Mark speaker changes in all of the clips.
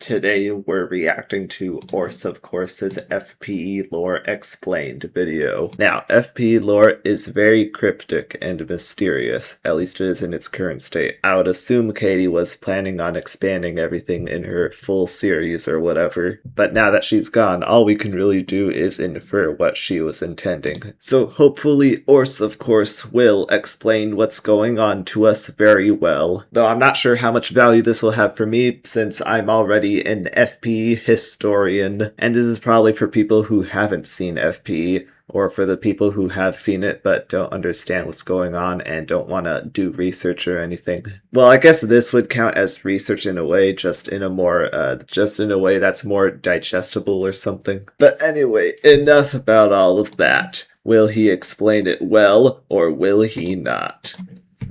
Speaker 1: Today we're reacting to Ors of Course's FPE lore explained video. Now, FPE lore is very cryptic and mysterious, at least it is in its current state. I would assume Katie was planning on expanding everything in her full series or whatever, but now that she's gone, all we can really do is infer what she was intending. So hopefully Ors of Course will explain what's going on to us very well, though I'm not sure how much value this will have for me since I'm already an FPE historian, and this is probably for people who haven't seen FPE, or for the people who have seen it but don't understand what's going on and don't want to do research or anything. Well, I guess this would count as research in a way, just in a way that's more digestible or something. But anyway, enough about all of that. Will he explain it well, or will he not?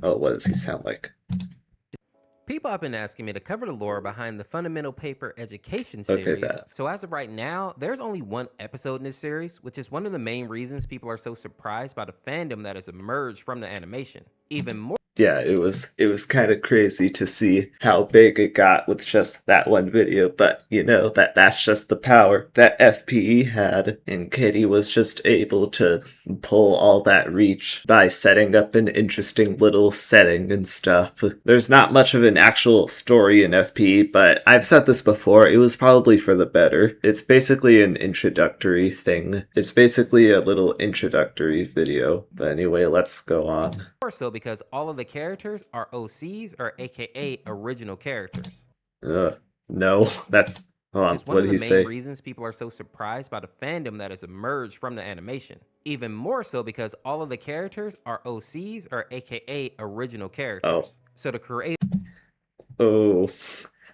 Speaker 1: Oh, what does he sound like?
Speaker 2: People have been asking me to cover the lore behind the Fundamental Paper Education series. So as of right now, there's only one episode in this series, which is one of the main reasons people are so surprised by the fandom that has emerged from the animation. Even more.
Speaker 1: Yeah, it was kind of crazy to see how big it got with just that one video, but you know, that's just the power that FPE had, and Katie was just able to pull all that reach by setting up an interesting little setting and stuff. There's not much of an actual story in FPE, but I've said this before, it was probably for the better. It's basically an introductory thing. It's basically a little introductory video. But anyway, let's go on.
Speaker 2: More so because all of the characters are OCs, or AKA original characters.
Speaker 1: No, that's... Hold on,
Speaker 2: It's one
Speaker 1: what
Speaker 2: of
Speaker 1: did
Speaker 2: the
Speaker 1: he
Speaker 2: main
Speaker 1: say?
Speaker 2: reasons people are so surprised by the fandom that has emerged from the animation. Even more so because all of the characters are OCs, or AKA original characters.
Speaker 1: Oh.
Speaker 2: So the creator...
Speaker 1: Oh,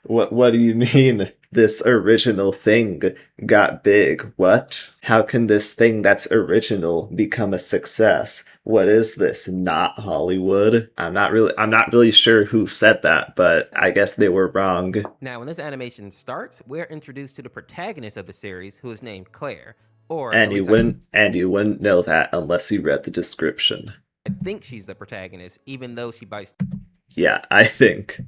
Speaker 1: what do you mean this original thing got big? What? How can this thing that's original become a success? What is this? Not Hollywood? I'm not really sure who said that, but I guess they were wrong.
Speaker 2: Now, when this animation starts, we're introduced to the protagonist of the series, who is named Claire.
Speaker 1: And you wouldn't know that unless you read the description.
Speaker 2: I think she's the protagonist, even though she bites...
Speaker 1: Yeah, I think.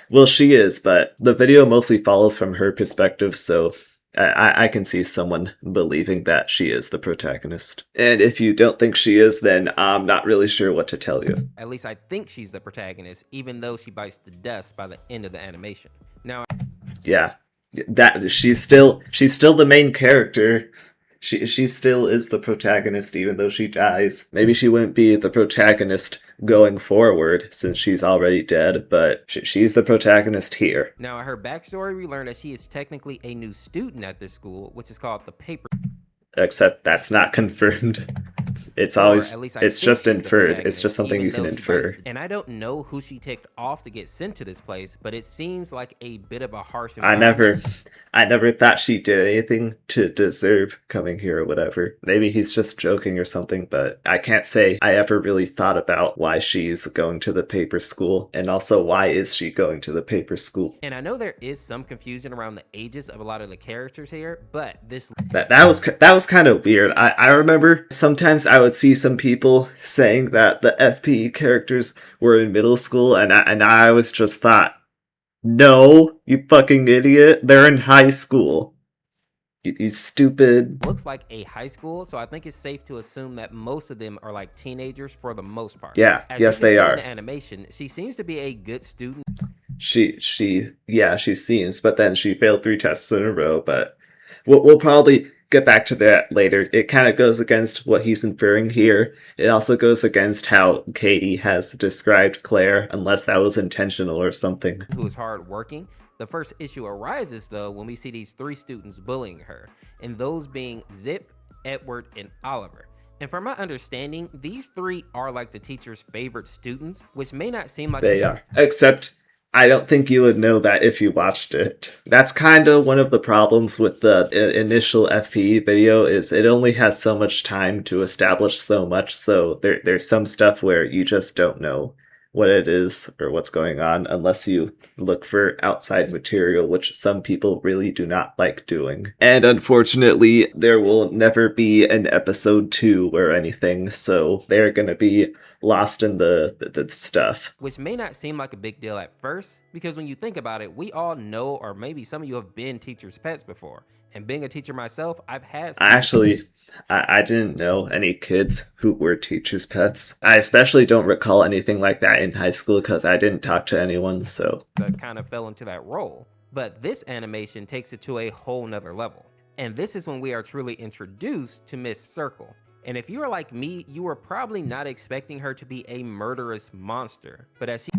Speaker 1: Well, she is, but the video mostly follows from her perspective, so I can see someone believing that she is the protagonist. And if you don't think she is, then I'm not really sure what to tell you.
Speaker 2: At least I think she's the protagonist, even though she bites the dust by the end of the animation. Now...
Speaker 1: Yeah, that she's still the main character. She still is the protagonist even though she dies. Maybe she wouldn't be the protagonist going forward since she's already dead, but she's the protagonist here.
Speaker 2: Now, at her backstory, we learn that she is technically a new student at this school, which is called the Paper...
Speaker 1: Except that's not confirmed. It's always, it's just inferred. It's just something you can infer.
Speaker 2: And I don't know who she ticked off to get sent to this place, but it seems like a bit of a harsh
Speaker 1: environment. I never thought she did anything to deserve coming here or whatever. Maybe he's just joking or something, but I can't say I ever really thought about why she's going to the paper school, and also why is she going to the paper school.
Speaker 2: And I know there is some confusion around the ages of a lot of the characters here, but this...
Speaker 1: That was kind of weird. I remember sometimes I would see some people saying that the FPE characters were in middle school, and I always just thought, no, you fucking idiot, they're in high school. You stupid.
Speaker 2: Looks like a high school, so I think it's safe to assume that most of them are like teenagers for the most part.
Speaker 1: Yeah, yes they are.
Speaker 2: In the animation, she seems to be a good student.
Speaker 1: She seems, but then she failed 3 tests in a row, but we'll probably get back to that later. It kind of goes against what he's inferring here. It also goes against how Katie has described Claire, unless that was intentional or something.
Speaker 2: Who is hardworking. The first issue arises, though, when we see these 3 students bullying her, and those being Zip, Edward, and Oliver. And from my understanding, these 3 are like the teacher's favorite students, which may not seem like...
Speaker 1: They are. Except... I don't think you would know that if you watched it. That's kind of one of the problems with the initial FPE video, is it only has so much time to establish so much, so there's some stuff where you just don't know what it is or what's going on unless you look for outside material, which some people really do not like doing. And unfortunately, there will never be an episode 2 or anything, so they're gonna be lost in the stuff.
Speaker 2: Which may not seem like a big deal at first, because when you think about it, we all know, or maybe some of you have been teachers' pets before. And being a teacher myself, I've had...
Speaker 1: Actually, I didn't know any kids who were teachers' pets. I especially don't recall anything like that in high school because I didn't talk to anyone, so...
Speaker 2: that kind of fell into that role. But this animation takes it to a whole nother level. And this is when we are truly introduced to Miss Circle. And if you are like me, you were probably not expecting her to be a murderous monster. But as she...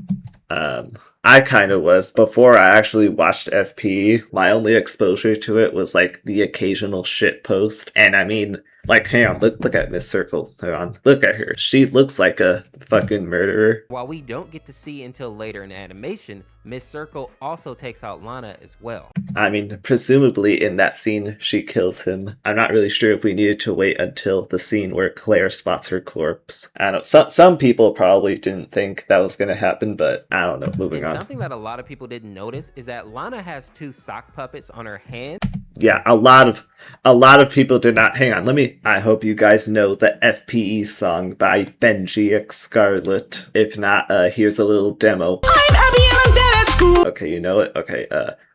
Speaker 1: I kind of was. Before I actually watched FPE, my only exposure to it was like the occasional shit post. And I mean, like, hang on, look at Miss Circle. Hang on, look at her. She looks like a fucking murderer.
Speaker 2: While we don't get to see until later in animation, Miss Circle also takes out Lana as well.
Speaker 1: I mean, presumably in that scene, she kills him. I'm not really sure if we needed to wait until the scene where Claire spots her corpse. I don't know, some people probably didn't think that was going to happen, but I don't know, moving on.
Speaker 2: Something that a lot of people didn't notice is that Lana has 2 sock puppets on her hand.
Speaker 1: Yeah, a lot of people did not. Hang on, I hope you guys know the FPE song by Benji X Scarlet. If not, here's a little demo. I'm Abby and I'm dead at school. Okay, you know it? Okay,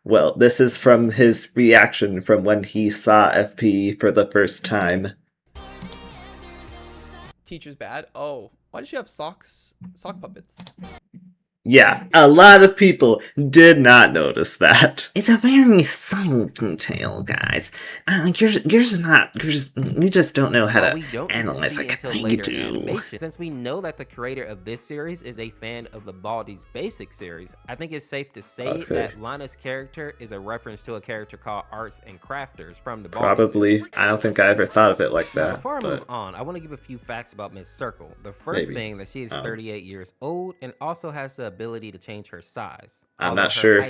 Speaker 1: well, this is from his reaction from when he saw FPE for the first time.
Speaker 3: Teacher's bad? Oh, why does she have sock puppets?
Speaker 1: Yeah, a lot of people did not notice that. It's a very subtle detail, guys. You just don't know how to analyze like I do.
Speaker 2: Since we know that the creator of this series is a fan of the Baldi's Basic series, I think it's safe to say that Lana's character is a reference to a character called Arts and Crafters from the Baldi
Speaker 1: Probably.
Speaker 2: series.
Speaker 1: I don't think I ever thought of it like that.
Speaker 2: Before I move on, I want to give a few facts about Miss Circle. The first thing that she is 38 years old and also has the ability to change her size.
Speaker 1: I'm not sure.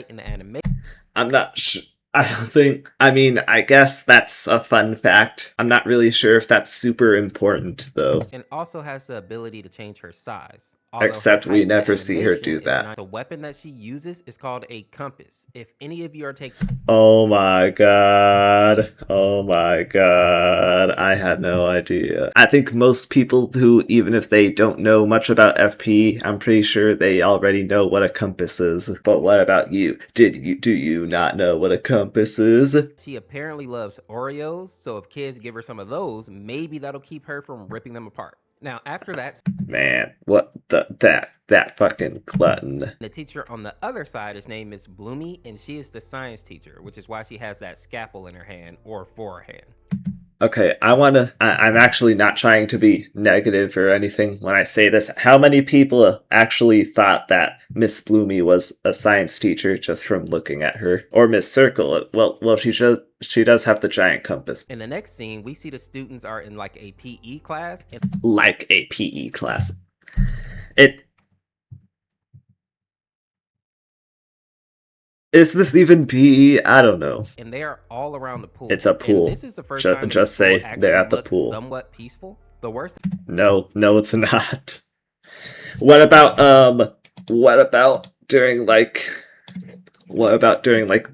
Speaker 1: I'm not sure. I don't think. I mean, I guess that's a fun fact. I'm not really sure if that's super important, though.
Speaker 2: And also has the ability to change her size.
Speaker 1: Except we never see her do that.
Speaker 2: The weapon that she uses is called a compass. If any of you are taking...
Speaker 1: Oh my god. Oh my god. I had no idea. I think most people who, even if they don't know much about FP, I'm pretty sure they already know what a compass is. But what about you? Do you not know what a compass is?
Speaker 2: She apparently loves Oreos, so if kids give her some of those, maybe that'll keep her from ripping them apart. Now, after that...
Speaker 1: Man, what that fucking glutton.
Speaker 2: The teacher on the other side is named Miss Bloomy, and she is the science teacher, which is why she has that scalpel in her hand, or for her hand.
Speaker 1: Okay, I'm actually not trying to be negative or anything when I say this. How many people actually thought that Miss Bloomy was a science teacher just from looking at her? Or Miss Circle? Well, she does have the giant compass.
Speaker 2: In the next scene, we see the students are in like a PE class.
Speaker 1: Like a PE class. Is this even PE? I don't know.
Speaker 2: And they are all around the pool.
Speaker 1: It's a pool.
Speaker 2: And this is the first time
Speaker 1: just say they're at the pool.
Speaker 2: Somewhat peaceful. The worst.
Speaker 1: No, it's not. What about during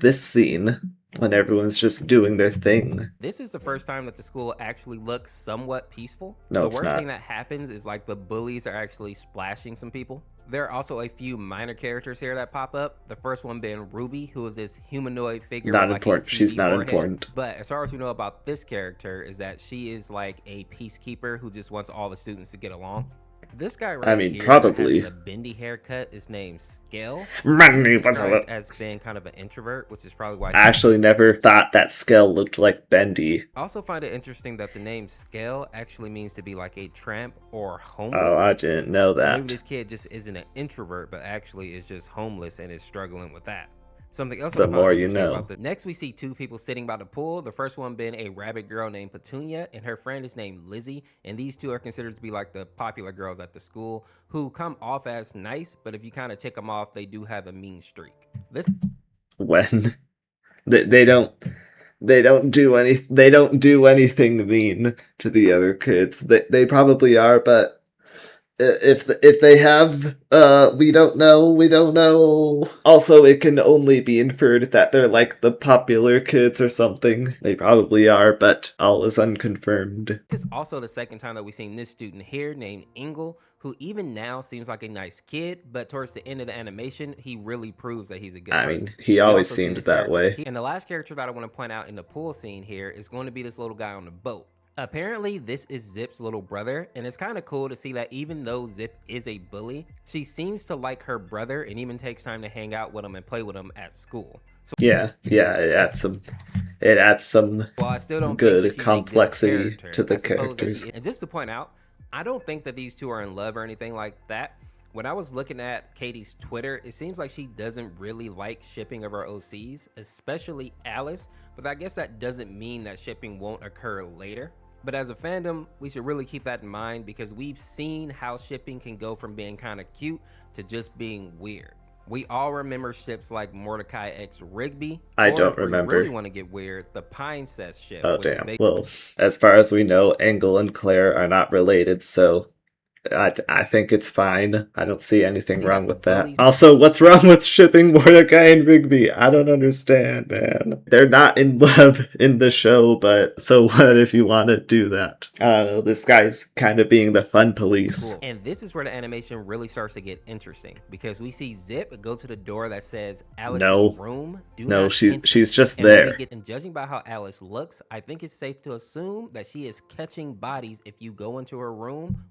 Speaker 1: this scene when everyone's just doing their thing?
Speaker 2: This is the first time that the school actually looks somewhat peaceful.
Speaker 1: No,
Speaker 2: the worst thing that happens is like the bullies are actually splashing some people. There are also a few minor characters here that pop up. The first one being Ruby, who is this humanoid figure.
Speaker 1: Not important. She's not important.
Speaker 2: But as far as we know about this character is that she is like a peacekeeper who just wants all the students to get along. This guy here
Speaker 1: probably.
Speaker 2: has a bendy haircut is named Skell. As being kind of an introvert, which is probably why I
Speaker 1: actually never thought that Skell looked like Bendy.
Speaker 2: I also find it interesting that the name Skell actually means to be like a tramp or homeless.
Speaker 1: Oh, I didn't know that.
Speaker 2: So maybe this kid just isn't an introvert, but actually is just homeless and is struggling with that. Something else.
Speaker 1: The more you know.
Speaker 2: Next, we see 2 people sitting by the pool. The first one being a rabbit girl named Petunia, and her friend is named Lizzie. And these 2 are considered to be like the popular girls at the school who come off as nice, but if you kind of tick them off, they do have a mean streak.
Speaker 1: When they don't do anything mean to the other kids. They probably are, but if they have, we don't know. Also, it can only be inferred that they're like the popular kids or something. They probably are, but all is unconfirmed.
Speaker 2: This is also the second time that we've seen this student here named Ingle, who even now seems like a nice kid, but towards the end of the animation, he really proves that he's a good
Speaker 1: I
Speaker 2: person.
Speaker 1: mean, he
Speaker 2: We
Speaker 1: always
Speaker 2: also see
Speaker 1: seemed
Speaker 2: this
Speaker 1: that way.
Speaker 2: And the last character that I want to point out in the pool scene here is going to be this little guy on the boat. Apparently, this is Zip's little brother, and it's kind of cool to see that even though Zip is a bully, she seems to like her brother and even takes time to hang out with him and play with him at school. So,
Speaker 1: yeah, it adds some
Speaker 2: well, I still don't
Speaker 1: good
Speaker 2: think that
Speaker 1: complexity
Speaker 2: good
Speaker 1: to the characters.
Speaker 2: And just to point out, I don't think that these two are in love or anything like that. When I was looking at Katie's Twitter, it seems like she doesn't really like shipping of her OCs, especially Alice, but I guess that doesn't mean that shipping won't occur later. But as a fandom, we should really keep that in mind because we've seen how shipping can go from being kind of cute to just being weird. We all remember ships like Mordecai x Rigby.
Speaker 1: I don't remember.
Speaker 2: If we really want to get weird, the Pinecest ship.
Speaker 1: Oh, damn. Well, as far as we know, Engel and Claire are not related, so I think it's fine. I don't see anything wrong with that. Also, what's wrong with shipping Mordecai and Rigby? I don't understand, man. They're not in love in the show, but so what if you want to do that? I don't know, this guy's kind of being the fun police.
Speaker 2: Cool. And this is where the animation really starts to get interesting, because we see Zip go to the door that says Alice's room.
Speaker 1: She's just there.
Speaker 2: And judging by how Alice looks, I think it's safe to assume that she is catching bodies if you go into her room.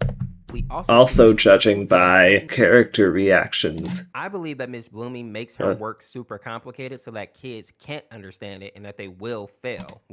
Speaker 2: We also judging by character reactions. I believe that Miss Blooming makes her work super complicated so that kids can't understand it and that they will fail.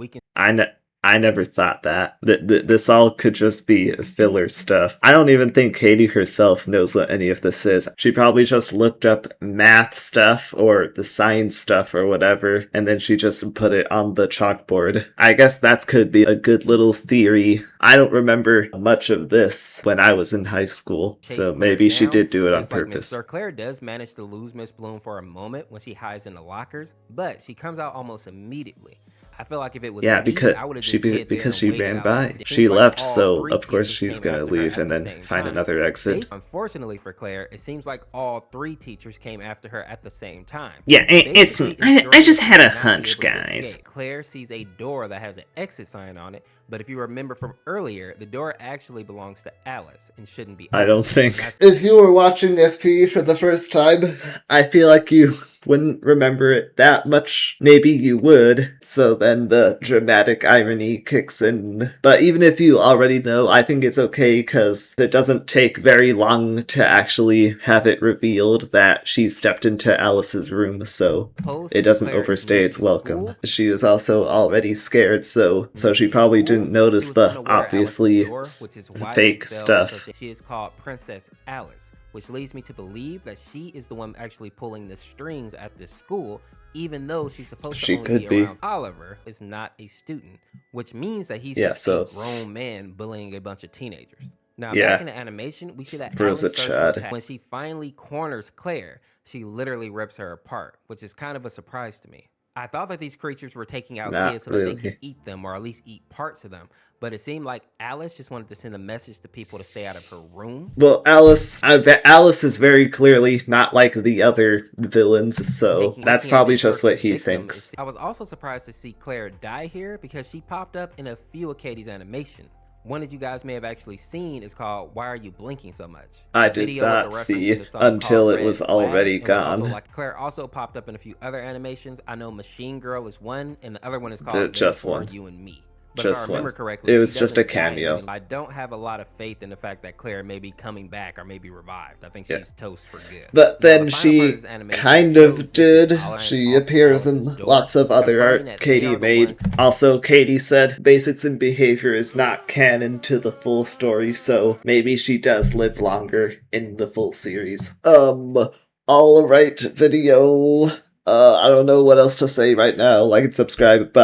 Speaker 1: I never thought that. This all could just be filler stuff. I don't even think Katie herself knows what any of this is. She probably just looked up math stuff or the science stuff or whatever, and then she just put it on the chalkboard. I guess that could be a good little theory. I don't remember much of this when I was in high school, so maybe she did do it on purpose.
Speaker 2: Sir Claire does manage to lose Miss Bloom for a moment when she hides in the lockers, but she comes out almost immediately. I feel like if it was
Speaker 1: because she ran by. She left, so of course she's gonna leave and then find another exit.
Speaker 2: Unfortunately for Claire, it seems like all three teachers came after her at the same time.
Speaker 1: Yeah, I just had a hunch, guys.
Speaker 2: Claire sees a door that has an exit sign on it, but if you remember from earlier, the door actually belongs to Alice and shouldn't be.
Speaker 1: I don't think. If you were watching FPE for the first time, I feel like you wouldn't remember it that much. Maybe you would, so then the dramatic irony kicks in. But even if you already know, I think it's okay because it doesn't take very long to actually have it revealed that she stepped into Alice's room, so it doesn't overstay its welcome. She is also already scared, so she probably didn't notice the obviously fake stuff.
Speaker 2: She is called Princess Alice, which leads me to believe that she is the one actually pulling the strings at this school, even though she's supposed to only be around. Oliver is not a student, which means that he's just a grown man bullying a bunch of teenagers. Now, back in the animation, we see that Alice starts to attack. When she finally corners Claire, she literally rips her apart, which is kind of a surprise to me. I thought that these creatures were taking out kids so that they could eat them or at least eat parts of them. But it seemed like Alice just wanted to send a message to people to stay out of her room.
Speaker 1: Well, Alice is very clearly not like the other villains, so that's probably just what he thinks.
Speaker 2: I was also surprised to see Claire die here because she popped up in a few of Katie's animations. One that you guys may have actually seen is called Why Are You Blinking So Much?
Speaker 1: I did not see until it was already gone.
Speaker 2: Claire also popped up in a few other animations. I know Machine Girl is one, and the other one is called Just One. You and Me. But if I remember correctly,
Speaker 1: it was just a cameo.
Speaker 2: I don't have a lot of faith in the fact that Claire may be coming back or may be revived. I think she's toast for good.
Speaker 1: But then she kind of did. She appears in lots of other art Katie made. Also, Katie said Basics in Behavior is not canon to the full story, so maybe she does live longer in the full series. Alright, video. I don't know what else to say right now. Like and subscribe, bye.